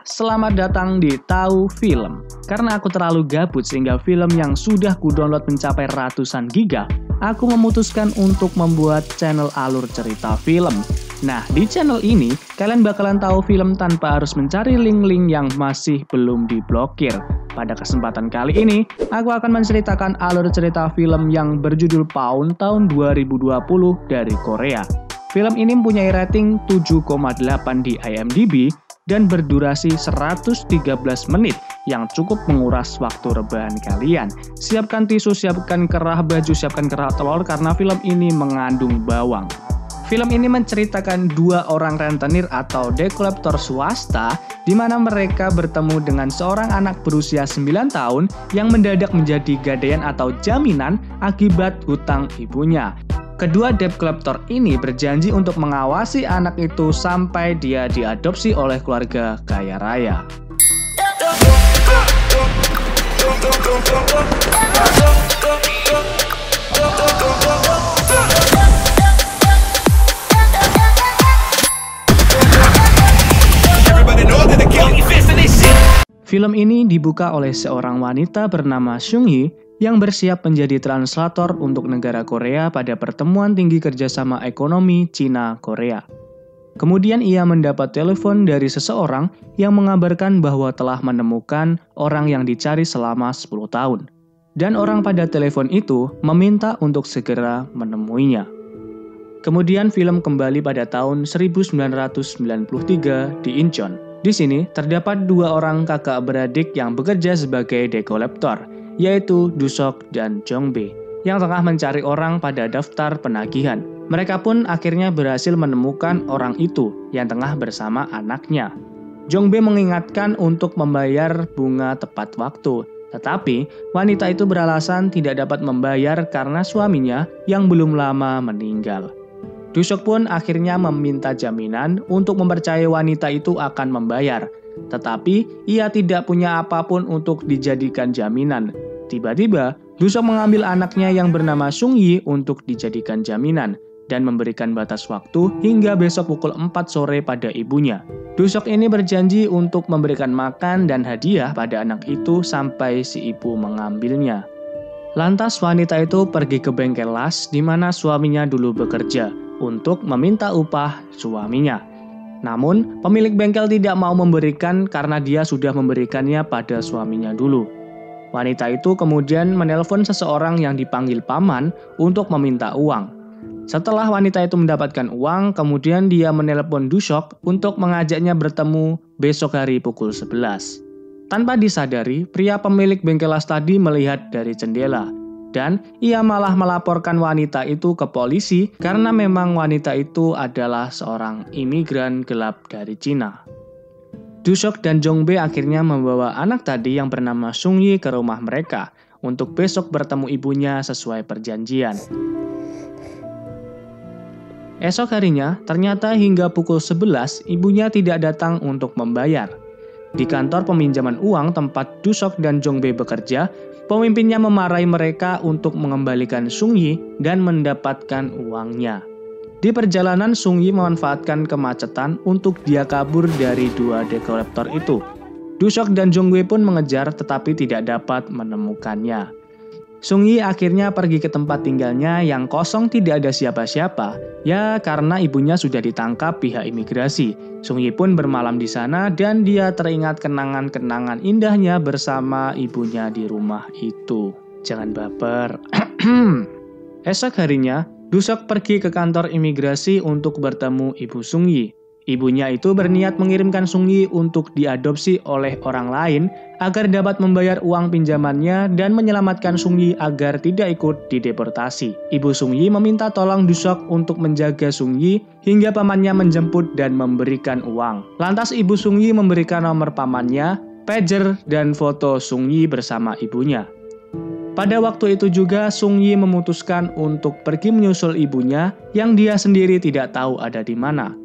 Selamat datang di Tahu Film. Karena aku terlalu gabut sehingga film yang sudah ku-download mencapai ratusan giga, aku memutuskan untuk membuat channel alur cerita film. Nah, di channel ini, kalian bakalan tahu film tanpa harus mencari link-link yang masih belum diblokir. Pada kesempatan kali ini, aku akan menceritakan alur cerita film yang berjudul Pawn tahun 2020 dari Korea. Film ini mempunyai rating 7,8 di IMDb dan berdurasi 113 menit yang cukup menguras waktu rebahan kalian. Siapkan tisu, siapkan kerah baju, siapkan kerah telur karena film ini mengandung bawang. Film ini menceritakan dua orang rentenir atau debt collector swasta di mana mereka bertemu dengan seorang anak berusia 9 tahun yang mendadak menjadi gadaian atau jaminan akibat hutang ibunya. Kedua debt collector ini berjanji untuk mengawasi anak itu sampai dia diadopsi oleh keluarga kaya raya. Film ini dibuka oleh seorang wanita bernama Seung-hee yang bersiap menjadi translator untuk negara Korea pada pertemuan tinggi kerjasama ekonomi Cina-Korea. Kemudian ia mendapat telepon dari seseorang yang mengabarkan bahwa telah menemukan orang yang dicari selama 10 tahun. Dan orang pada telepon itu meminta untuk segera menemuinya. Kemudian film kembali pada tahun 1993 di Incheon. Di sini terdapat dua orang kakak beradik yang bekerja sebagai debt collector, yaitu Do-seok dan Jong-bae, yang tengah mencari orang pada daftar penagihan. Mereka pun akhirnya berhasil menemukan orang itu yang tengah bersama anaknya. Jong-bae mengingatkan untuk membayar bunga tepat waktu, tetapi wanita itu beralasan tidak dapat membayar karena suaminya yang belum lama meninggal. Do-seok pun akhirnya meminta jaminan untuk mempercayai wanita itu akan membayar. Tetapi ia tidak punya apapun untuk dijadikan jaminan. Tiba-tiba, Do-seok mengambil anaknya yang bernama Seung-hee untuk dijadikan jaminan dan memberikan batas waktu hingga besok pukul 4 sore pada ibunya. Do-seok ini berjanji untuk memberikan makan dan hadiah pada anak itu sampai si ibu mengambilnya. Lantas wanita itu pergi ke bengkel las di mana suaminya dulu bekerja untuk meminta upah suaminya. Namun, pemilik bengkel tidak mau memberikan karena dia sudah memberikannya pada suaminya dulu. Wanita itu kemudian menelpon seseorang yang dipanggil paman untuk meminta uang. Setelah wanita itu mendapatkan uang, kemudian dia menelpon Do-seok untuk mengajaknya bertemu besok hari pukul 11. Tanpa disadari, pria pemilik bengkel las tadi melihat dari jendela. Dan ia malah melaporkan wanita itu ke polisi karena memang wanita itu adalah seorang imigran gelap dari Cina. Do-seok dan Jong-bae akhirnya membawa anak tadi yang bernama Seung-hee ke rumah mereka untuk besok bertemu ibunya sesuai perjanjian. Esok harinya, ternyata hingga pukul 11 ibunya tidak datang untuk membayar. Di kantor peminjaman uang tempat Do-seok dan Jong-bae bekerja, pemimpinnya memarahi mereka untuk mengembalikan Seung-hee dan mendapatkan uangnya. Di perjalanan, Seung-hee memanfaatkan kemacetan untuk dia kabur dari dua debt collector itu. Do-seok dan Jong-bae pun mengejar tetapi tidak dapat menemukannya. Seung-hee akhirnya pergi ke tempat tinggalnya yang kosong tidak ada siapa-siapa, ya karena ibunya sudah ditangkap pihak imigrasi. Seung-hee pun bermalam di sana dan dia teringat kenangan-kenangan indahnya bersama ibunya di rumah itu. Jangan baper. Esok harinya, Do-seok pergi ke kantor imigrasi untuk bertemu ibu Seung-hee. Ibunya itu berniat mengirimkan Seung-hee untuk diadopsi oleh orang lain agar dapat membayar uang pinjamannya dan menyelamatkan Seung-hee agar tidak ikut dideportasi. Ibu Seung-hee meminta tolong Do-seok untuk menjaga Seung-hee hingga pamannya menjemput dan memberikan uang. Lantas ibu Seung-hee memberikan nomor pamannya, pager, dan foto Seung-hee bersama ibunya. Pada waktu itu juga Seung-hee memutuskan untuk pergi menyusul ibunya yang dia sendiri tidak tahu ada di mana.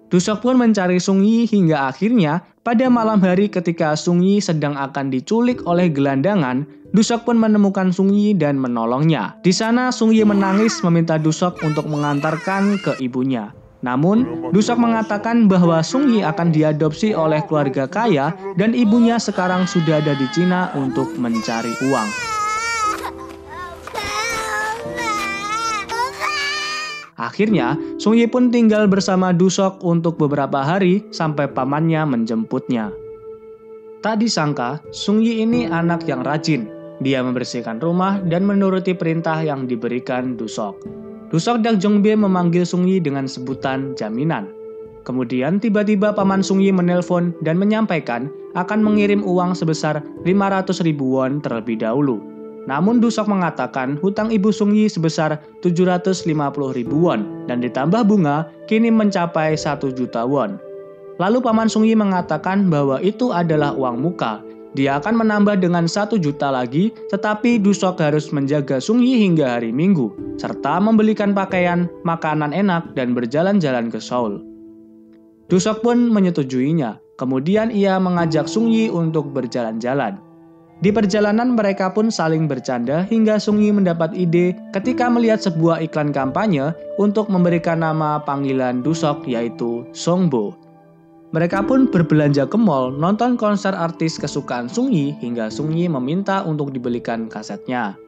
Do-seok pun mencari Seung-hee hingga akhirnya pada malam hari ketika Seung-hee sedang akan diculik oleh gelandangan, Do-seok pun menemukan Seung-hee dan menolongnya. Di sana Seung-hee menangis meminta Do-seok untuk mengantarkan ke ibunya. Namun, Dusok mengatakan bahwa Sung Yi akan diadopsi oleh keluarga kaya dan ibunya sekarang sudah ada di Cina untuk mencari uang. Akhirnya, Sung Yi pun tinggal bersama Dusok untuk beberapa hari sampai pamannya menjemputnya. Tak disangka, Sung Yi ini anak yang rajin. Dia membersihkan rumah dan menuruti perintah yang diberikan Dusok. Dusok dan Jongbe memanggil Sung Yi dengan sebutan jaminan. Kemudian tiba-tiba paman Sung Yi menelpon dan menyampaikan akan mengirim uang sebesar 500.000 won terlebih dahulu. Namun Dusok mengatakan hutang ibu Sung Yi sebesar 750.000 won dan ditambah bunga kini mencapai 1 juta won. Lalu paman Sung Yi mengatakan bahwa itu adalah uang muka. Dia akan menambah dengan 1 juta lagi, tetapi Dusok harus menjaga Sung Yi hingga hari Minggu, serta membelikan pakaian, makanan enak, dan berjalan-jalan ke Seoul. Dusok pun menyetujuinya, kemudian ia mengajak Sung Yi untuk berjalan-jalan. Di perjalanan mereka pun saling bercanda hingga Sung Yi mendapat ide ketika melihat sebuah iklan kampanye untuk memberikan nama panggilan Dusok yaitu Songbo. Mereka pun berbelanja ke mall, nonton konser artis kesukaan Sung Yi hingga Sung Yi meminta untuk dibelikan kasetnya.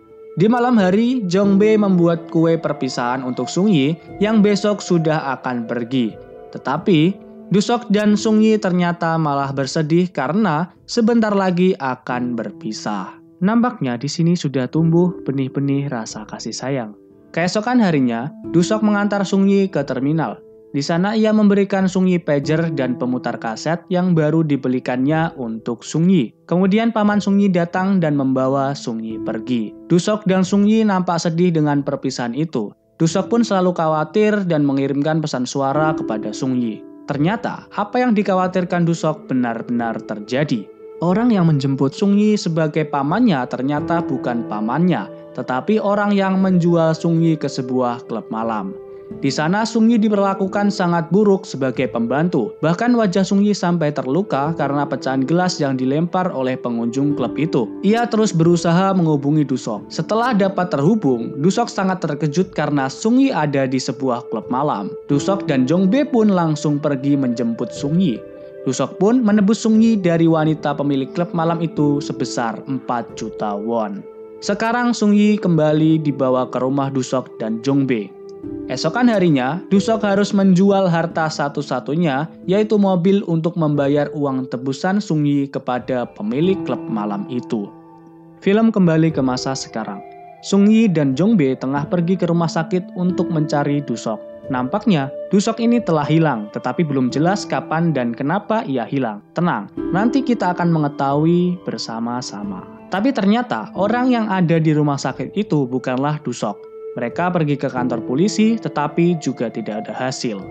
Di malam hari, Jongbe membuat kue perpisahan untuk Sung Yi yang besok sudah akan pergi. Tetapi, Dusok dan Sung Yi ternyata malah bersedih karena sebentar lagi akan berpisah. Nampaknya di sini sudah tumbuh benih-benih rasa kasih sayang. Keesokan harinya, Dusok mengantar Sung Yi ke terminal. Di sana ia memberikan Sung Yi pager dan pemutar kaset yang baru dibelikannya untuk Sung Yi. Kemudian paman Sung Yi datang dan membawa Sung Yi pergi. Dusok dan Sung Yi nampak sedih dengan perpisahan itu. Dusok pun selalu khawatir dan mengirimkan pesan suara kepada Sung Yi. Ternyata apa yang dikhawatirkan Dusok benar-benar terjadi. Orang yang menjemput Sung Yi sebagai pamannya ternyata bukan pamannya, tetapi orang yang menjual Sung Yi ke sebuah klub malam. Di sana Sung Yi diperlakukan sangat buruk sebagai pembantu. Bahkan wajah Sung Yi sampai terluka karena pecahan gelas yang dilempar oleh pengunjung klub itu. Ia terus berusaha menghubungi Dusok. Setelah dapat terhubung, Dusok sangat terkejut karena Sung Yi ada di sebuah klub malam. Dusok dan Jongbe pun langsung pergi menjemput Sung Yi. Dusok pun menebus Sung Yi dari wanita pemilik klub malam itu sebesar 4 juta won. Sekarang Sung Yi kembali dibawa ke rumah Dusok dan Jongbe. Esokan harinya, Dusok harus menjual harta satu-satunya, yaitu mobil untuk membayar uang tebusan Sung Yi kepada pemilik klub malam itu. Film kembali ke masa sekarang. Sung Yi dan Jongbe tengah pergi ke rumah sakit untuk mencari Dusok. Nampaknya, Dusok ini telah hilang, tetapi belum jelas kapan dan kenapa ia hilang. Tenang, nanti kita akan mengetahui bersama-sama. Tapi ternyata, orang yang ada di rumah sakit itu bukanlah Dusok. Mereka pergi ke kantor polisi, tetapi juga tidak ada hasil.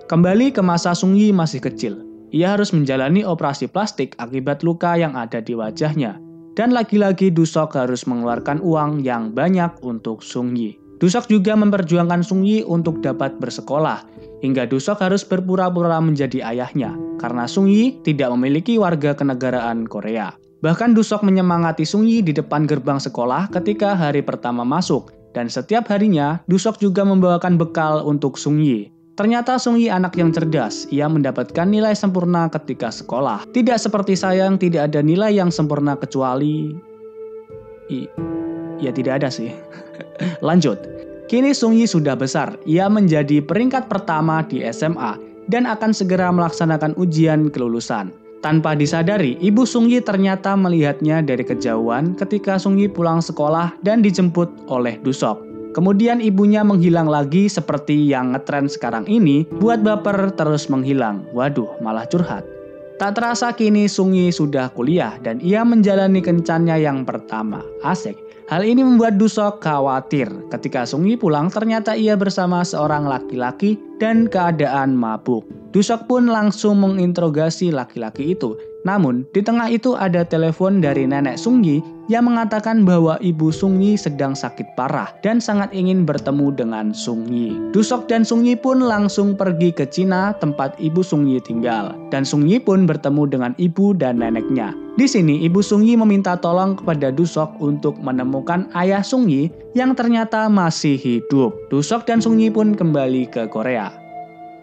Kembali ke masa Sung Yi masih kecil. Ia harus menjalani operasi plastik akibat luka yang ada di wajahnya. Dan lagi-lagi Dusok harus mengeluarkan uang yang banyak untuk Sung Yi. Dusok juga memperjuangkan Sung Yi untuk dapat bersekolah, hingga Dusok harus berpura-pura menjadi ayahnya, karena Sung Yi tidak memiliki warga kenegaraan Korea. Bahkan Dusok menyemangati Sung Yi di depan gerbang sekolah ketika hari pertama masuk, dan setiap harinya Dusok juga membawakan bekal untuk Sung Yi. Ternyata Sung Yi anak yang cerdas, ia mendapatkan nilai sempurna ketika sekolah. Tidak seperti saya yang tidak ada nilai yang sempurna kecuali... Ya tidak ada sih. Lanjut. Kini Sung Yi sudah besar, ia menjadi peringkat pertama di SMA, dan akan segera melaksanakan ujian kelulusan. Tanpa disadari, ibu Sung Yi ternyata melihatnya dari kejauhan ketika Sung Yi pulang sekolah dan dijemput oleh Dusok. Kemudian ibunya menghilang lagi seperti yang ngetren sekarang ini, buat baper terus menghilang. Waduh, malah curhat. Tak terasa kini Sung Yi sudah kuliah dan ia menjalani kencannya yang pertama. Asik. Hal ini membuat Dusok khawatir. Ketika Sung Yi pulang, ternyata ia bersama seorang laki-laki dan keadaan mabuk. Dusok pun langsung menginterogasi laki-laki itu. Namun, di tengah itu ada telepon dari nenek Sung Yi yang mengatakan bahwa ibu Sung Yi sedang sakit parah dan sangat ingin bertemu dengan Sung Yi. Dusok dan Sung Yi pun langsung pergi ke Cina tempat ibu Sung Yi tinggal. Dan Sung Yi pun bertemu dengan ibu dan neneknya. Di sini, ibu Sung Yi meminta tolong kepada Dusok untuk menemukan ayah Sung Yi yang ternyata masih hidup. Dusok dan Sung Yi pun kembali ke Korea.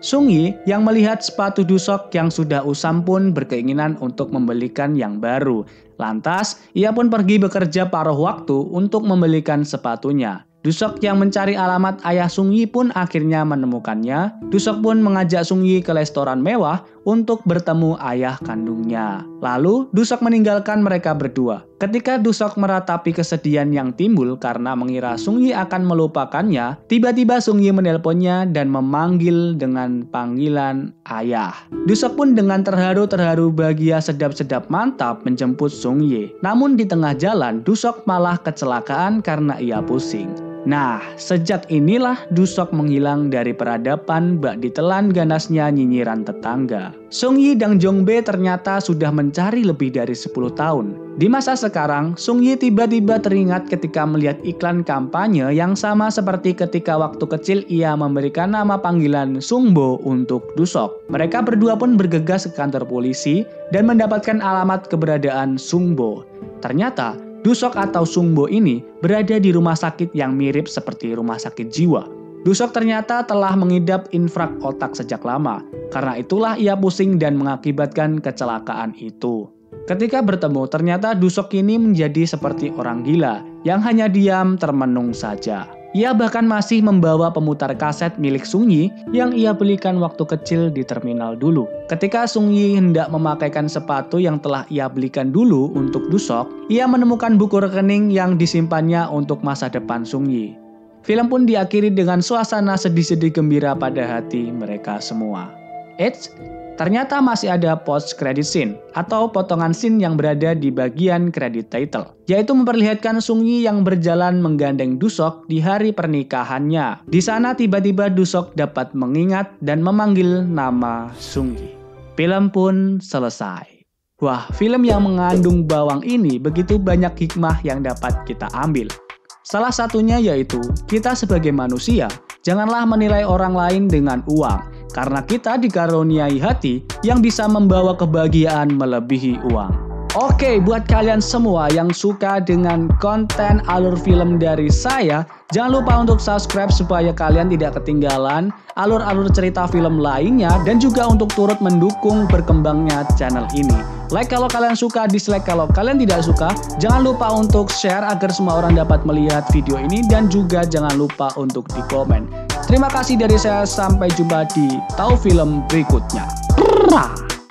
Sung Yi yang melihat sepatu Dusok yang sudah usam pun berkeinginan untuk membelikan yang baru. Lantas, ia pun pergi bekerja paruh waktu untuk membelikan sepatunya. Dusok yang mencari alamat ayah Sung Yi pun akhirnya menemukannya. Dusok pun mengajak Sung Yi ke restoran mewah untuk bertemu ayah kandungnya. Lalu, Dusok meninggalkan mereka berdua. Ketika Dusok meratapi kesedihan yang timbul karena mengira Sung Yi akan melupakannya, tiba-tiba Sung Yi menelponnya dan memanggil dengan panggilan ayah. Dusok pun dengan terharu-terharu bahagia sedap-sedap mantap menjemput Sung Yi. Namun di tengah jalan, Dusok malah kecelakaan karena ia pusing. Nah, sejak inilah Dusok menghilang dari peradaban bak ditelan ganasnya nyinyiran tetangga. Sung Yi dan Jong Bae ternyata sudah mencari lebih dari 10 tahun. Di masa sekarang, Sung Yi tiba-tiba teringat ketika melihat iklan kampanye yang sama seperti ketika waktu kecil ia memberikan nama panggilan Sung Bo untuk Dusok. Mereka berdua pun bergegas ke kantor polisi dan mendapatkan alamat keberadaan Sung Bo. Ternyata, Dusok atau Sung Bo ini berada di rumah sakit yang mirip seperti rumah sakit jiwa. Dusok ternyata telah mengidap infrak otak sejak lama. Karena itulah ia pusing dan mengakibatkan kecelakaan itu. Ketika bertemu, ternyata Dusok ini menjadi seperti orang gila yang hanya diam termenung saja. Ia bahkan masih membawa pemutar kaset milik Sung Yi yang ia belikan waktu kecil di terminal dulu. Ketika Sung Yi hendak memakaikan sepatu yang telah ia belikan dulu untuk Dusok, ia menemukan buku rekening yang disimpannya untuk masa depan Sung Yi. Film pun diakhiri dengan suasana sedih-sedih gembira pada hati mereka semua. Eits, ternyata masih ada post credit scene atau potongan scene yang berada di bagian credit title, yaitu memperlihatkan Sung Yi yang berjalan menggandeng Dusok di hari pernikahannya. Di sana tiba-tiba Dusok dapat mengingat dan memanggil nama Sung Yi. Film pun selesai. Wah, film yang mengandung bawang ini begitu banyak hikmah yang dapat kita ambil. Salah satunya yaitu, kita sebagai manusia, janganlah menilai orang lain dengan uang, karena kita dikaruniai hati yang bisa membawa kebahagiaan melebihi uang. Oke, buat kalian semua yang suka dengan konten alur film dari saya, jangan lupa untuk subscribe supaya kalian tidak ketinggalan alur-alur cerita film lainnya dan juga untuk turut mendukung berkembangnya channel ini. Like kalau kalian suka, dislike kalau kalian tidak suka. Jangan lupa untuk share agar semua orang dapat melihat video ini dan juga jangan lupa untuk di komen. Terima kasih dari saya, sampai jumpa di Tahu Film berikutnya.